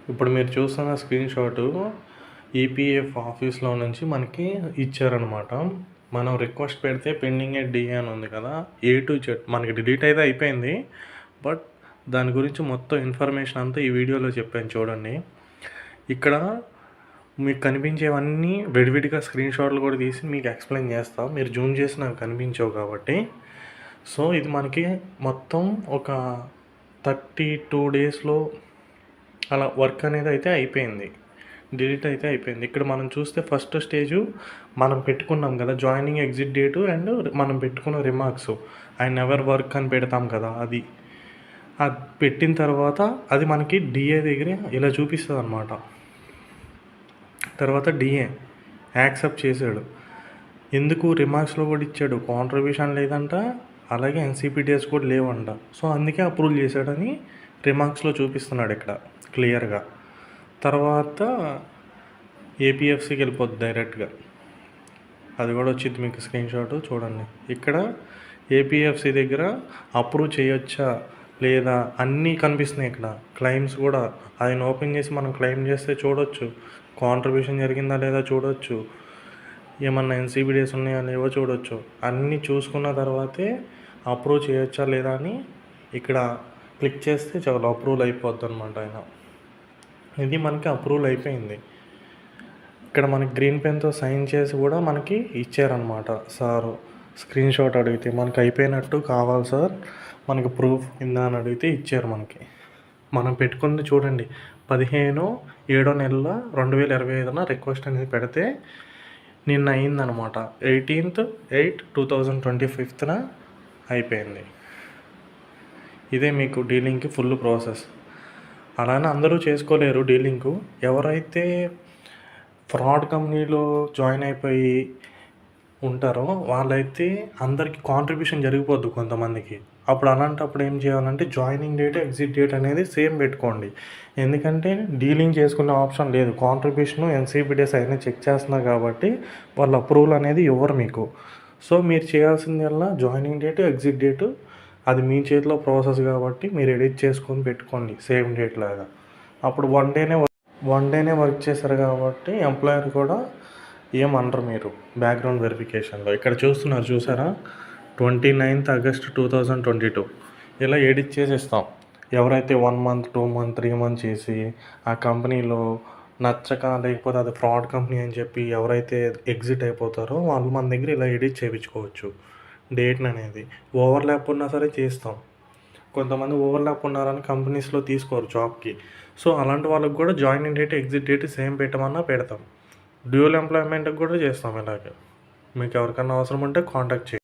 ఇప్పుడు మీరు చూస్తున్న స్క్రీన్ షాటు ఈపీఎఫ్ ఆఫీస్లో నుంచి మనకి ఇచ్చారనమాట. మనం రిక్వెస్ట్ పెడితే పెండింగ్ ఎట్ డిఏ అని ఉంది కదా, ఏ టు జెడ్ మనకి డిలీట్ అయితే అయిపోయింది. బట్ దాని గురించి మొత్తం ఇన్ఫర్మేషన్ అంతా ఈ వీడియోలో చెప్పాను చూడండి. ఇక్కడ మీకు కనిపించేవన్నీ విడివిడిగా స్క్రీన్ షాట్లు కూడా తీసి మీకు ఎక్స్ప్లెయిన్ చేస్తాం. మీరు జూమ్ చేసి నాకు కనిపించవు కాబట్టి. సో ఇది మనకి మొత్తం ఒక 32 డేస్లో అలా వర్క్ అనేది అయితే అయిపోయింది, డిలీట్ అయితే అయిపోయింది. ఇక్కడ మనం చూస్తే ఫస్ట్ స్టేజు మనం పెట్టుకున్నాం కదా జాయినింగ్ ఎగ్జిట్ డేటు అండ్ మనం పెట్టుకున్న రిమార్క్స్, ఐ నెవర్ వర్క్ అని పెడతాం కదా, అది పెట్టిన తర్వాత అది మనకి డిఏ దగ్గర ఇలా చూపిస్తుంది అనమాట. తర్వాత డిఏ యాక్సెప్ట్ చేశాడు. ఎందుకు రిమార్క్స్లో కూడా ఇచ్చాడు, కాంట్రిబ్యూషన్ లేదంట, అలాగే ఎన్సీపీటీఎస్ కూడా లేవంట. సో అందుకే అప్రూవ్ చేశాడని రిమార్క్స్లో చూపిస్తున్నాడు ఇక్కడ క్లియర్గా. తర్వాత ఏపీఎఫ్సీకి వెళ్ళిపోద్ది డైరెక్ట్గా, అది కూడా వచ్చింది మీకు స్క్రీన్ షాట్ చూడండి. ఇక్కడ ఏపీఎఫ్సీ దగ్గర అప్రూవ్ చేయొచ్చా లేదా అన్నీ కనిపిస్తున్నాయి. ఇక్కడ క్లెయిమ్స్ కూడా ఆయన ఓపెన్ చేసి మనం క్లెయిమ్ చేస్తే చూడొచ్చు, కాంట్రిబ్యూషన్ జరిగిందా లేదా చూడొచ్చు, ఏమన్నా ఎన్సీబీడీఎస్ ఉన్నాయా లేవో చూడొచ్చు. అన్నీ చూసుకున్న తర్వాతే అప్రూవ్ చేయొచ్చా లేదా అని ఇక్కడ క్లిక్ చేస్తే చాలా అప్రూవల్ అయిపోద్ది అనమాట. ఆయన ఇది మనకి అప్రూవల్ అయిపోయింది. ఇక్కడ మనకి గ్రీన్ పెన్తో సైన్ చేసి కూడా మనకి ఇచ్చారనమాట. సార్ స్క్రీన్ షాట్ అడిగితే మనకి అయిపోయినట్టు కావాలి సార్, మనకి ప్రూఫ్ కింద అని అడిగితే ఇచ్చారు మనకి. మనం పెట్టుకుంది చూడండి 15/7/2025 రిక్వెస్ట్ అనేది పెడితే నిన్న అయిందనమాట. 18/8/2025 అయిపోయింది. ఇదే మీకు డీలింగ్కి ఫుల్ ప్రాసెస్. అలానే అందరూ చేసుకోలేరు డీలింగు. ఎవరైతే ఫ్రాడ్ కంపెనీలో జాయిన్ అయిపోయి ఉంటారో వాళ్ళైతే అందరికీ కాంట్రిబ్యూషన్ జరిగిపోద్దు కొంతమందికి. అప్పుడు అలాంటప్పుడు ఏం చేయాలంటే జాయినింగ్ డేట్ ఎగ్జిట్ డేట్ అనేది సేమ్ పెట్టుకోండి. ఎందుకంటే డీలింగ్ చేసుకునే ఆప్షన్ లేదు, కాంట్రిబ్యూషను ఎన్సీబీడీఎస్ అయినా చెక్ చేస్తున్నారు కాబట్టి వాళ్ళ అప్రూవల్ అనేది ఇవ్వరు మీకు. సో మీరు చేయాల్సిందల్లా జాయినింగ్ డేటు ఎగ్జిట్ డేటు అది మీ చేతిలో ప్రాసెస్ కాబట్టి మీరు ఎడిట్ చేసుకొని పెట్టుకోండి సేమ్ డేట్ లాగా. అప్పుడు వన్ డేనే వర్క్ చేశారు కాబట్టి ఎంప్లాయర్ కూడా ఏమనరు మీరు బ్యాక్గ్రౌండ్ వెరిఫికేషన్లో. ఇక్కడ చూస్తున్నారు చూసారా, 29th August 2022 ఇలా ఎడిట్ చేసి ఇస్తాం. ఎవరైతే 1 month 2 month 3 month చేసి ఆ కంపెనీలో నచ్చక లేకపోతే అది ఫ్రాడ్ కంపెనీ అని చెప్పి ఎవరైతే ఎగ్జిట్ అయిపోతారో వాళ్ళు మన దగ్గర ఇలా ఎడిట్ చేయించుకోవచ్చు డేట్ని అనేది. ఓవర్లాప్ ఉన్నా సరే చేస్తాం. కొంతమంది ఓవర్లాప్ ఉన్నారని కంపెనీస్లో తీసుకోరు జాబ్కి. సో అలాంటి వాళ్ళకి కూడా joining date exit date same పెట్టమన్నా పెడతాం. డ్యూయల్ ఎంప్లాయ్మెంట్కి కూడా చేస్తాం ఇలాగే. మీకు ఎవరికన్నా అవసరం ఉంటే కాంటాక్ట్ చేయండి.